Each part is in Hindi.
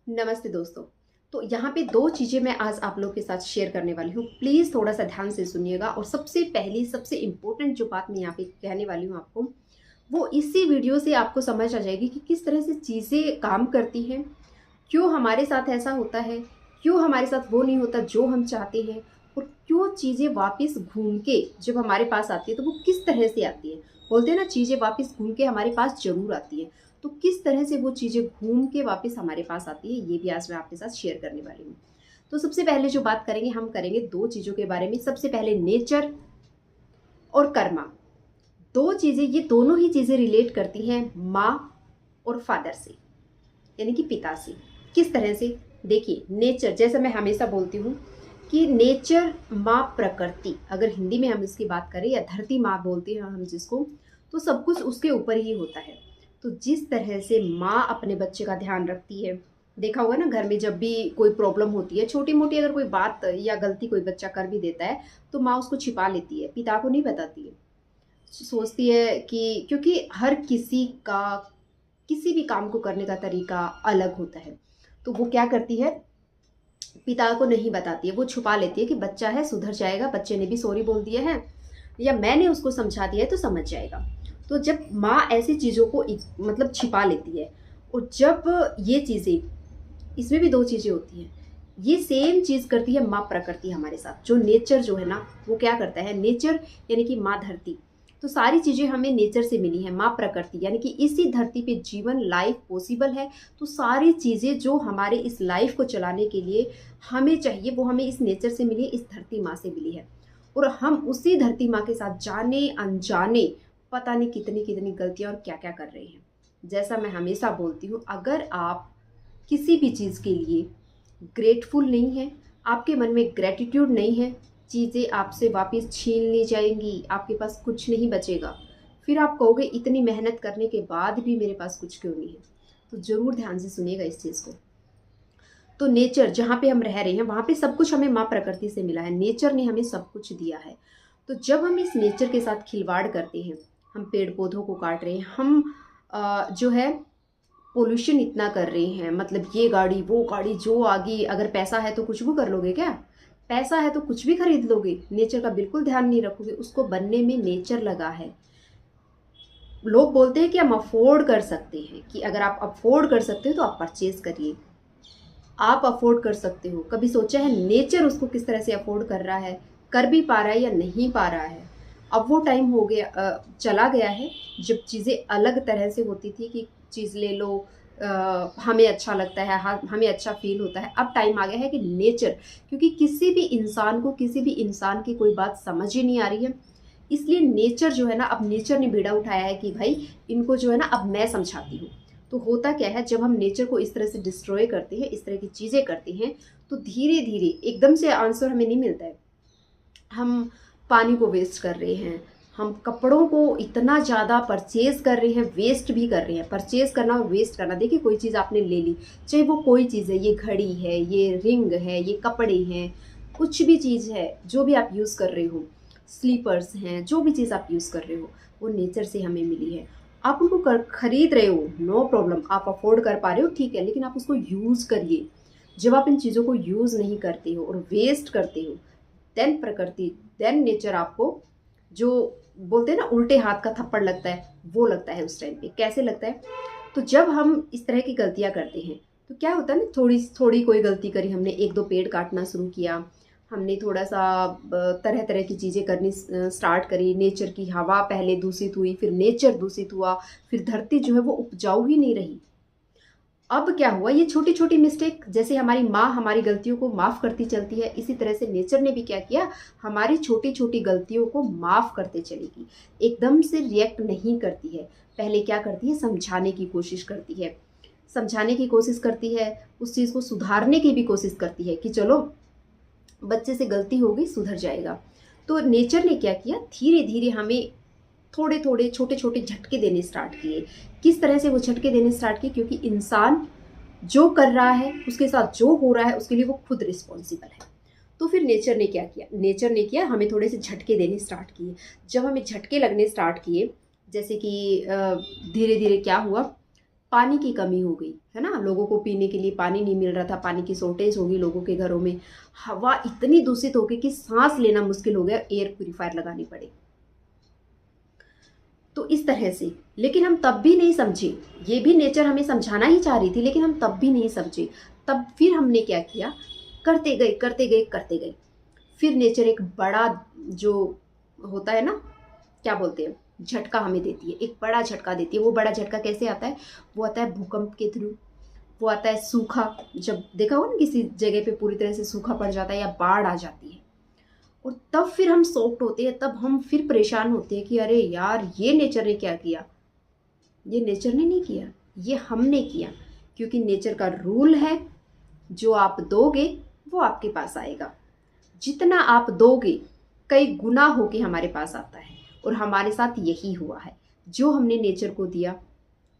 नमस्ते दोस्तों। तो यहाँ पे 2 चीज़ें मैं आज आप लोग के साथ शेयर करने वाली हूँ। प्लीज़ थोड़ा-सा ध्यान से सुनिएगा और सबसे पहली सबसे इम्पोर्टेंट जो बात मैं यहाँ पे कहने वाली हूँ आपको, वो इसी वीडियो से आपको समझ आ जाएगी कि किस तरह से चीज़ें काम करती हैं, क्यों हमारे साथ ऐसा होता है, क्यों हमारे साथ वो नहीं होता जो हम चाहते हैं और क्यों चीज़ें वापस घूम के जब हमारे पास आती है तो वो किस तरह से आती है। बोलते हैं ना, चीज़ें वापस घूम के हमारे पास ज़रूर आती हैं। तो किस तरह से वो चीज़ें घूम के वापस हमारे पास आती है, ये भी आज मैं आपके साथ शेयर करने वाली हूँ। तो सबसे पहले जो बात करेंगे, हम करेंगे 2 चीज़ों के बारे में। सबसे पहले नेचर और कर्मा। 2 चीज़ें, ये दोनों ही चीज़ें रिलेट करती हैं माँ और फादर से, यानी कि पिता से। किस तरह से? देखिए, नेचर, जैसा मैं हमेशा बोलती हूँ कि नेचर माँ प्रकृति, अगर हिंदी में हम इसकी बात करें या धरती माँ बोलते हैं हम जिसको, तो सब कुछ उसके ऊपर ही होता है। तो जिस तरह से माँ अपने बच्चे का ध्यान रखती है, देखा होगा ना, घर में जब भी कोई प्रॉब्लम होती है, छोटी मोटी अगर कोई बात या गलती कोई बच्चा कर भी देता है तो माँ उसको छिपा लेती है, पिता को नहीं बताती है। सोचती है कि क्योंकि हर किसी का किसी भी काम को करने का तरीका अलग होता है, तो वो क्या करती है, पिता को नहीं बताती है, वो छुपा लेती है कि बच्चा है, सुधर जाएगा, बच्चे ने भी सॉरी बोल दिया है या मैंने उसको समझा दिया है तो समझ जाएगा। तो जब माँ ऐसी चीज़ों को मतलब छिपा लेती है, और जब ये चीज़ें, इसमें भी 2 चीज़ें होती हैं, ये सेम चीज़ करती है माँ प्रकृति हमारे साथ। जो नेचर जो है ना, वो क्या करता है, नेचर यानी कि माँ धरती, तो सारी चीज़ें हमें नेचर से मिली हैं। माँ प्रकृति यानी कि इसी धरती पे जीवन, लाइफ पॉसिबल है। तो सारी चीज़ें जो हमारे इस लाइफ को चलाने के लिए हमें चाहिए, वो हमें इस नेचर से मिली है, इस धरती माँ से मिली है। और हम उसी धरती माँ के साथ जाने अनजाने पता नहीं कितनी कितनी गलतियाँ और क्या क्या कर रहे हैं। जैसा मैं हमेशा बोलती हूँ, अगर आप किसी भी चीज़ के लिए ग्रेटफुल नहीं है, आपके मन में ग्रेटिट्यूड नहीं है, चीज़ें आपसे वापस छीन ली जाएंगी, आपके पास कुछ नहीं बचेगा। फिर आप कहोगे इतनी मेहनत करने के बाद भी मेरे पास कुछ क्यों नहीं है। तो ज़रूर ध्यान से सुनिएगा इस चीज़ को। तो नेचर जहाँ पे हम रह रहे हैं, वहाँ पे सब कुछ हमें माँ प्रकृति से मिला है, नेचर ने हमें सब कुछ दिया है। तो जब हम इस नेचर के साथ खिलवाड़ करते हैं, हम पेड़ पौधों को काट रहे हैं, हम जो है पोल्यूशन इतना कर रहे हैं, मतलब ये गाड़ी वो गाड़ी जो आ गई, अगर पैसा है तो कुछ भी कर लोगे क्या? पैसा है तो कुछ भी खरीद लोगे, नेचर का बिल्कुल ध्यान नहीं रखोगे। उसको बनने में नेचर लगा है। लोग बोलते हैं कि हम अफोर्ड कर सकते हैं, कि अगर आप अफोर्ड कर सकते हो तो आप परचेज करिए। आप अफोर्ड कर सकते हो, कभी सोचा है नेचर उसको किस तरह से अफोर्ड कर रहा है, कर भी पा रहा है या नहीं पा रहा है? अब वो टाइम हो गया, चला गया है जब चीज़ें अलग तरह से होती थी कि चीज़ ले लो, हमें अच्छा लगता है, हमें अच्छा फील होता है। अब टाइम आ गया है कि नेचर, क्योंकि किसी भी इंसान को किसी भी इंसान की कोई बात समझ ही नहीं आ रही है, इसलिए नेचर जो है ना, अब नेचर ने बीड़ा उठाया है कि भाई इनको जो है ना अब मैं समझाती हूँ। तो होता क्या है, जब हम नेचर को इस तरह से डिस्ट्रॉय करते हैं, इस तरह की चीज़ें करते हैं, तो धीरे धीरे एकदम से आंसर हमें नहीं मिलता है। हम पानी को वेस्ट कर रहे हैं, हम कपड़ों को इतना ज़्यादा परचेज कर रहे हैं, वेस्ट भी कर रहे हैं। परचेज करना और वेस्ट करना, देखिए कोई चीज़ आपने ले ली, चाहे वो कोई चीज़ है, ये घड़ी है, ये रिंग है, ये कपड़े हैं, कुछ भी चीज़ है जो भी आप यूज़ कर रहे हो, स्लीपर्स हैं, जो भी चीज़ आप यूज़ कर रहे हो, वो नेचर से हमें मिली है। आप उनको खरीद रहे हो, नो प्रॉब्लम, आप अफोर्ड कर पा रहे हो, ठीक है, लेकिन आप उसको यूज़ करिए। जब आप इन चीज़ों को यूज़ नहीं करते हो और वेस्ट करते हो, देन प्रकृति, देन नेचर आपको, जो बोलते हैं ना उल्टे हाथ का थप्पड़ लगता है, वो लगता है उस टाइम पे। कैसे लगता है? तो जब हम इस तरह की गलतियां करते हैं तो क्या होता है ना, थोड़ी थोड़ी कोई गलती करी हमने, 1-2 पेड़ काटना शुरू किया, हमने थोड़ा सा तरह तरह की चीज़ें करनी स्टार्ट करी, नेचर की हवा पहले दूषित हुई, फिर नेचर दूषित हुआ, फिर धरती जो है वो उपजाऊ ही नहीं रही। अब क्या हुआ, ये छोटी छोटी मिस्टेक, जैसे हमारी माँ हमारी गलतियों को माफ़ करती चलती है, इसी तरह से नेचर ने भी क्या किया, हमारी छोटी छोटी गलतियों को माफ़ करते चलेगी। एकदम से रिएक्ट नहीं करती है, पहले क्या करती है, समझाने की कोशिश करती है, समझाने की कोशिश करती है, उस चीज़ को सुधारने की भी कोशिश करती है कि चलो बच्चे से गलती हो गई, सुधर जाएगा। तो नेचर ने क्या किया, धीरे धीरे हमें थोड़े थोड़े छोटे छोटे झटके देने स्टार्ट किए। किस तरह से वो झटके देने स्टार्ट किए, क्योंकि इंसान जो कर रहा है, उसके साथ जो हो रहा है, उसके लिए वो खुद रिस्पॉन्सिबल है। तो फिर नेचर ने क्या किया, नेचर ने किया हमें थोड़े से झटके देने स्टार्ट किए। जब हमें झटके लगने स्टार्ट किए, जैसे कि धीरे धीरे क्या हुआ, पानी की कमी हो गई है ना, लोगों को पीने के लिए पानी नहीं मिल रहा था, पानी की शॉर्टेज होगी लोगों के घरों में, हवा इतनी दूषित हो गई कि सांस लेना मुश्किल हो गया, एयर प्यूरिफायर लगानी पड़ी। तो इस तरह से, लेकिन हम तब भी नहीं समझे, ये भी नेचर हमें समझाना ही चाह रही थी, लेकिन हम तब भी नहीं समझे। तब फिर हमने क्या किया, करते गए करते गए करते गए। फिर नेचर एक बड़ा, जो होता है ना, क्या बोलते हैं, झटका हमें देती है, एक बड़ा झटका देती है। वो बड़ा झटका कैसे आता है, वो आता है भूकंप के थ्रू, वो आता है सूखा, जब देखा हो ना किसी जगह पे पूरी तरह से सूखा पड़ जाता है या बाढ़ आ जाती है, और तब फिर हम शॉक्ड होते हैं, तब हम फिर परेशान होते हैं कि अरे यार ये नेचर ने क्या किया। ये नेचर ने नहीं किया, ये हमने किया, क्योंकि नेचर का रूल है, जो आप दोगे वो आपके पास आएगा। जितना आप दोगे कई गुना होके हमारे पास आता है, और हमारे साथ यही हुआ है। जो हमने नेचर को दिया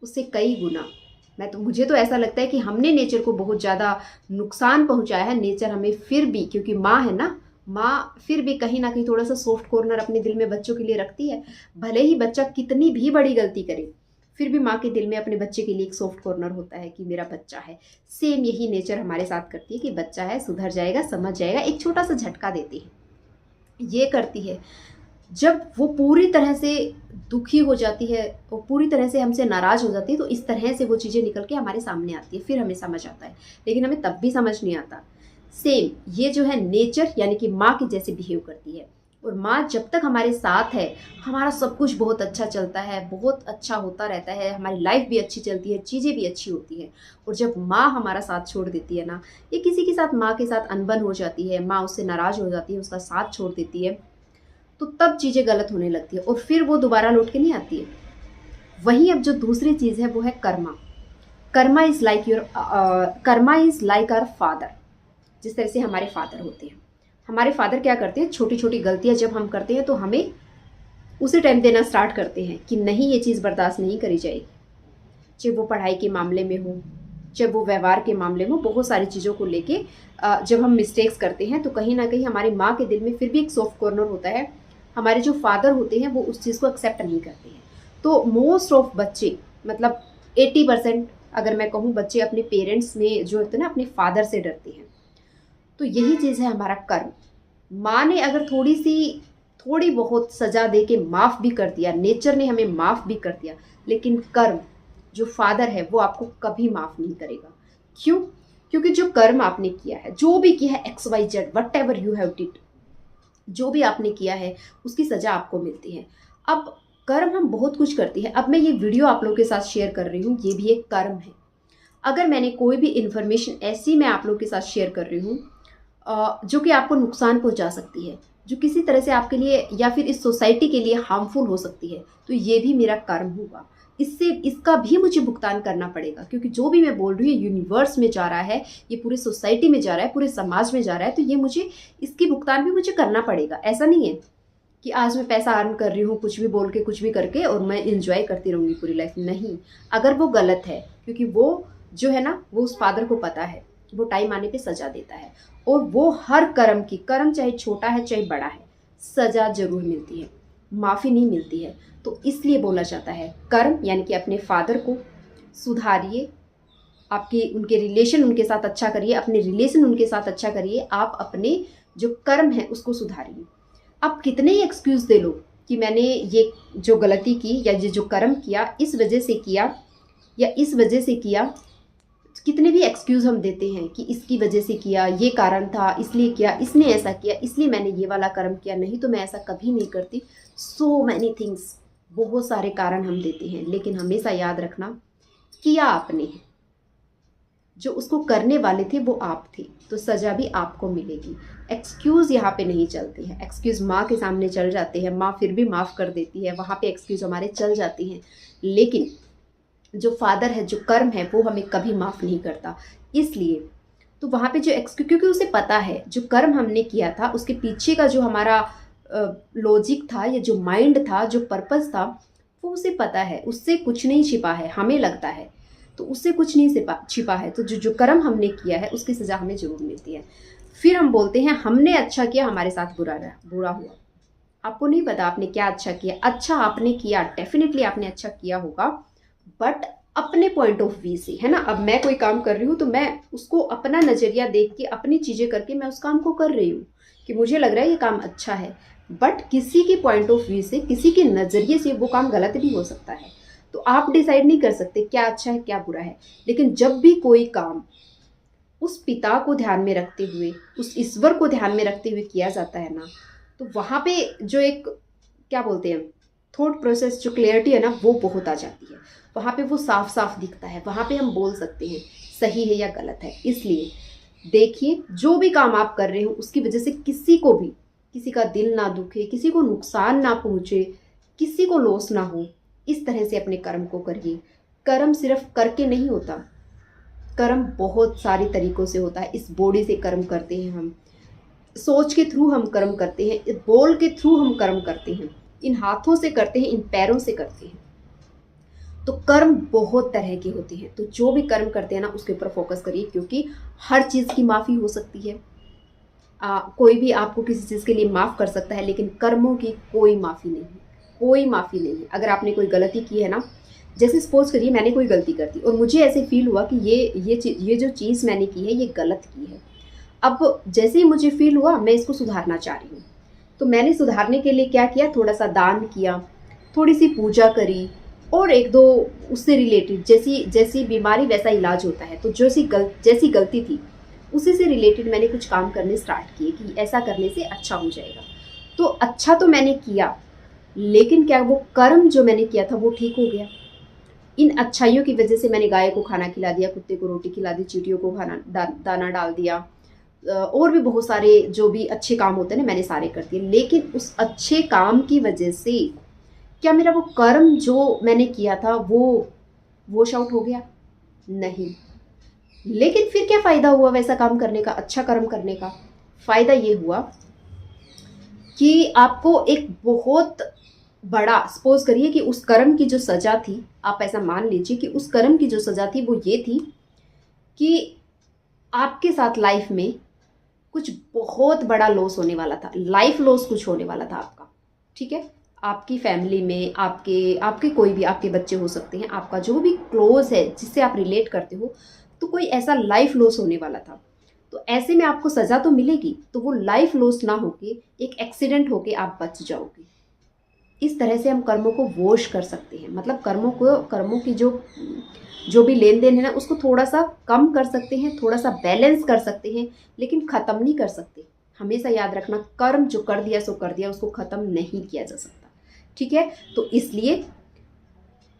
उससे कई गुना, मुझे तो ऐसा लगता है कि हमने नेचर को बहुत ज़्यादा नुकसान पहुंचाया है। नेचर हमें फिर भी, क्योंकि माँ है ना, माँ फिर भी कहीं ना कहीं थोड़ा सा सॉफ्ट कॉर्नर अपने दिल में बच्चों के लिए रखती है। भले ही बच्चा कितनी भी बड़ी गलती करे, फिर भी माँ के दिल में अपने बच्चे के लिए एक सॉफ्ट कॉर्नर होता है कि मेरा बच्चा है। सेम यही नेचर हमारे साथ करती है कि बच्चा है, सुधर जाएगा, समझ जाएगा, एक छोटा सा झटका देती है। ये करती है जब वो पूरी तरह से दुखी हो जाती है, वो पूरी तरह से हमसे नाराज़ हो जाती है, तो इस तरह से वो चीज़ें निकल के हमारे सामने आती है, फिर हमें समझ आता है। लेकिन हमें तब भी समझ नहीं आता। सेम ये जो है नेचर, यानी कि माँ की जैसे बिहेव करती है। और माँ जब तक हमारे साथ है, हमारा सब कुछ बहुत अच्छा चलता है, बहुत अच्छा होता रहता है, हमारी लाइफ भी अच्छी चलती है, चीज़ें भी अच्छी होती हैं। और जब माँ हमारा साथ छोड़ देती है ना, या किसी के साथ माँ के साथ अनबन हो जाती है, माँ उससे नाराज़ हो जाती है, उसका साथ छोड़ देती है, तो तब चीज़ें गलत होने लगती है, और फिर वो दोबारा लौट के नहीं आती है। वहीं अब जो दूसरी चीज़ है वो है karma. Karma is like our father. जिस तरह से हमारे फादर होते हैं, हमारे फादर क्या करते हैं, छोटी छोटी गलतियां जब हम करते हैं तो हमें उसी टाइम देना स्टार्ट करते हैं कि नहीं, ये चीज़ बर्दाश्त नहीं करी जाएगी। चाहे वो पढ़ाई के मामले में हो, चाहे वो व्यवहार के मामले में, बहुत सारी चीज़ों को लेके जब हम मिस्टेक्स करते हैं तो कहीं ना कहीं हमारी माँ के दिल में फिर भी एक सॉफ्ट कॉर्नर होता है। हमारे जो फादर होते हैं वो उस चीज़ को एक्सेप्ट नहीं करते हैं। तो मोस्ट ऑफ बच्चे, मतलब 80% अगर मैं कहूँ, बच्चे अपने पेरेंट्स में जो होते हैं ना, अपने फादर से डरते हैं। तो यही चीज़ है हमारा कर्म। माँ ने अगर थोड़ी बहुत सजा दे के माफ़ भी कर दिया, नेचर ने हमें माफ़ भी कर दिया, लेकिन कर्म, जो फादर है, वो आपको कभी माफ़ नहीं करेगा। क्यों? क्योंकि जो कर्म आपने किया है, जो भी किया है, XYZ what ever you have did, जो भी आपने किया है उसकी सज़ा आपको मिलती है। अब कर्म हम बहुत कुछ करते हैं। अब मैं ये वीडियो आप लोगों के साथ शेयर कर रही हूँ, ये भी एक कर्म है। अगर मैंने कोई भी इन्फॉर्मेशन ऐसी मैं आप लोगों के साथ शेयर कर रही हूँ जो कि आपको नुकसान पहुंचा सकती है, जो किसी तरह से आपके लिए या फिर इस सोसाइटी के लिए हार्मफुल हो सकती है, तो ये भी मेरा कर्म होगा। इसका भी मुझे भुगतान करना पड़ेगा, क्योंकि जो भी मैं बोल रही हूँ यूनिवर्स में जा रहा है, ये पूरी सोसाइटी में जा रहा है, पूरे समाज में जा रहा है, तो ये मुझे, इसकी भुगतान भी मुझे करना पड़ेगा। ऐसा नहीं है कि आज मैं पैसा अर्न कर रही हूँ कुछ भी बोल के, कुछ भी करके, और मैं इंजॉय करती रहूँगी पूरी लाइफ। नहीं, अगर वो गलत है, क्योंकि वो जो है ना, वो उस फादर को पता है वो टाइम आने पे सजा देता है, और वो हर कर्म चाहे छोटा है चाहे बड़ा है, सजा जरूर मिलती है, माफ़ी नहीं मिलती है। तो इसलिए बोला जाता है कर्म, यानी कि अपने फादर को सुधारिए, आपके उनके रिलेशन उनके साथ अच्छा करिए, अपने रिलेशन उनके साथ अच्छा करिए, आप अपने जो कर्म है उसको सुधारिए। आप कितने ही एक्सक्यूज़ दे लो कि मैंने ये जो गलती की या ये जो कर्म किया इस वजह से किया या इस वजह से किया, कितने भी एक्सक्यूज़ हम देते हैं कि इसकी वजह से किया, ये कारण था, इसलिए किया, इसने ऐसा किया, इसलिए मैंने ये वाला कर्म किया, नहीं तो मैं ऐसा कभी नहीं करती। सो मैनी थिंग्स, बहुत सारे कारण हम देते हैं, लेकिन हमेशा याद रखना, किया आपने है, जो उसको करने वाले थे वो आप थे, तो सज़ा भी आपको मिलेगी। एक्सक्यूज़ यहाँ पे नहीं चलते हैं। एक्सक्यूज़ माँ के सामने चल जाते हैं, माँ फिर भी माफ़ कर देती है, वहाँ पे एक्सक्यूज़ हमारे चल जाती हैं, लेकिन जो फादर है, जो कर्म है, वो हमें कभी माफ़ नहीं करता। इसलिए तो वहाँ पे जो क्योंकि उसे पता है जो कर्म हमने किया था उसके पीछे का जो हमारा लॉजिक था, या जो माइंड था, जो पर्पस था, वो उसे पता है, उससे कुछ नहीं छिपा है, हमें लगता है तो उससे कुछ नहीं छिपा है। तो जो कर्म हमने किया है उसकी सज़ा हमें ज़रूर मिलती है। फिर हम बोलते हैं हमने अच्छा किया, हमारे साथ बुरा हुआ। आपको नहीं पता आपने क्या अच्छा किया। अच्छा आपने किया, डेफिनेटली आपने अच्छा किया होगा, बट अपने पॉइंट ऑफ व्यू से, है ना। अब मैं कोई काम कर रही हूँ तो मैं उसको अपना नज़रिया देख के अपनी चीज़ें करके मैं उस काम को कर रही हूँ कि मुझे लग रहा है ये काम अच्छा है। बट किसी के पॉइंट ऑफ व्यू से, किसी के नज़रिए से वो काम गलत भी हो सकता है। तो आप डिसाइड नहीं कर सकते क्या अच्छा है क्या बुरा है। लेकिन जब भी कोई काम उस पिता को ध्यान में रखते हुए, उस ईश्वर को ध्यान में रखते हुए किया जाता है ना, तो वहाँ पे जो एक क्या बोलते हैं थॉट प्रोसेस, जो क्लियरिटी है ना, वो बहुत आ जाती है। वहाँ पे वो साफ साफ दिखता है। वहाँ पे हम बोल सकते हैं सही है या गलत है। इसलिए देखिए, जो भी काम आप कर रहे हो उसकी वजह से किसी को भी, किसी का दिल ना दुखे, किसी को नुकसान ना पहुँचे, किसी को लॉस ना हो, इस तरह से अपने कर्म को करिए। कर्म सिर्फ करके नहीं होता, कर्म बहुत सारे तरीक़ों से होता है। इस बॉडी से कर्म करते हैं हम, सोच के थ्रू हम कर्म करते हैं, इस बोल के थ्रू हम कर्म करते हैं, इन हाथों से करते हैं, इन पैरों से करते हैं। तो कर्म बहुत तरह के होते हैं। तो जो भी कर्म करते हैं ना, उसके ऊपर फोकस करिए, क्योंकि हर चीज़ की माफ़ी हो सकती है। कोई भी आपको किसी चीज़ के लिए माफ़ कर सकता है, लेकिन कर्मों की कोई माफ़ी नहीं है, कोई माफ़ी नहीं है। अगर आपने कोई गलती की है ना, जैसे सपोज करिए मैंने कोई गलती कर दी और मुझे ऐसे फील हुआ कि ये जो चीज़ मैंने की है ये गलत की है। अब जैसे ही मुझे फील हुआ मैं इसको सुधारना चाह रही हूँ, तो मैंने सुधारने के लिए क्या किया, थोड़ा सा दान किया, थोड़ी सी पूजा करी, और एक दो उससे रिलेटेड, जैसी जैसी बीमारी वैसा इलाज होता है। तो जैसी गलती थी उसी से रिलेटेड मैंने कुछ काम करने स्टार्ट किए कि ऐसा करने से अच्छा हो जाएगा। तो अच्छा तो मैंने किया, लेकिन क्या वो कर्म जो मैंने किया था वो ठीक हो गया? इन अच्छाइयों की वजह से मैंने गाय को खाना खिला दिया, कुत्ते को रोटी खिला दी, चींटियों को दाना डाल दिया, और भी बहुत सारे जो भी अच्छे काम होते हैं ना, मैंने सारे कर दिए। लेकिन उस अच्छे काम की वजह से क्या मेरा वो कर्म जो मैंने किया था वो वॉश आउट हो गया? नहीं। लेकिन फिर क्या फ़ायदा हुआ वैसा काम करने का, अच्छा कर्म करने का? फ़ायदा ये हुआ कि आपको एक बहुत बड़ा, सपोज करिए कि उस कर्म की जो सज़ा थी, आप ऐसा मान लीजिए कि उस कर्म की जो सज़ा थी वो ये थी कि आपके साथ लाइफ में कुछ बहुत बड़ा लॉस होने वाला था, लाइफ लॉस कुछ होने वाला था आपका, ठीक है। आपकी फैमिली में आपके आपके कोई भी आपके बच्चे हो सकते हैं, आपका जो भी क्लोज है जिससे आप रिलेट करते हो, तो कोई ऐसा लाइफ लॉस होने वाला था। तो ऐसे में आपको सज़ा तो मिलेगी, तो वो लाइफ लॉस ना होके एक एक्सीडेंट होके आप बच जाओगे। इस तरह से हम कर्मों को वॉश कर सकते हैं, मतलब कर्मों की जो भी लेन देन है ना, उसको थोड़ा सा कम कर सकते हैं, थोड़ा सा बैलेंस कर सकते हैं, लेकिन ख़त्म नहीं कर सकते। हमेशा याद रखना, कर्म जो कर दिया सो कर दिया, उसको ख़त्म नहीं किया जा सकता, ठीक है। तो इसलिए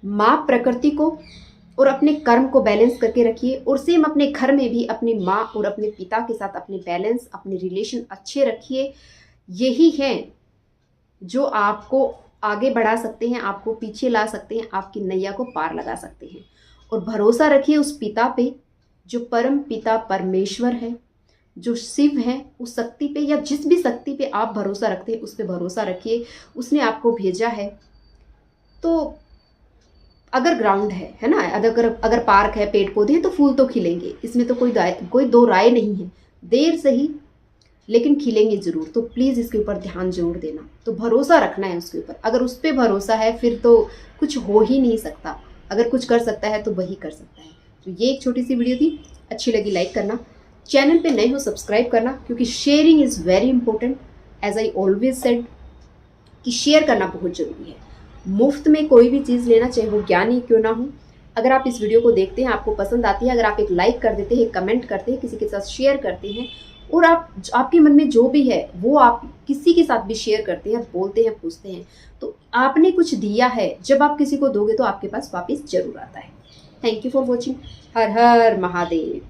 माँ प्रकृति को और अपने कर्म को बैलेंस करके रखिए, और सेम अपने घर में भी अपनी माँ और अपने पिता के साथ अपने बैलेंस, अपने रिलेशन अच्छे रखिए। यही है जो आपको आगे बढ़ा सकते हैं, आपको पीछे ला सकते हैं, आपकी नैया को पार लगा सकते हैं। और भरोसा रखिए उस पिता पे, जो परम पिता परमेश्वर है, जो शिव है, उस शक्ति पे, या जिस भी शक्ति पे आप भरोसा रखते हैं उस पे भरोसा रखिए। उसने आपको भेजा है तो अगर ग्राउंड है ना, अगर पार्क है, पेड़ पौधे हैं, तो फूल तो खिलेंगे, इसमें तो कोई दो राय नहीं है। देर सही लेकिन खिलेंगे ज़रूर। तो प्लीज़ इसके ऊपर ध्यान जरूर देना। तो भरोसा रखना है उसके ऊपर। अगर उस पर भरोसा है फिर तो कुछ हो ही नहीं सकता। अगर कुछ कर सकता है तो वही कर सकता है। तो ये एक छोटी सी वीडियो थी, अच्छी लगी लाइक करना, चैनल पे नए हो सब्सक्राइब करना, क्योंकि sharing is very important. As I always said कि शेयर करना बहुत ज़रूरी है। मुफ्त में कोई भी चीज़ लेना, चाहे वो ज्ञान ही क्यों ना हो, अगर आप इस वीडियो को देखते हैं, आपको पसंद आती है, अगर आप एक लाइक कर देते हैं, कमेंट करते हैं, किसी के साथ शेयर करते हैं, और आपके मन में जो भी है वो आप किसी के साथ भी शेयर करते हैं, बोलते हैं, पूछते हैं, तो आपने कुछ दिया है। जब आप किसी को दोगे तो आपके पास वापस जरूर आता है। Thank you for watching. Her her Mahadev.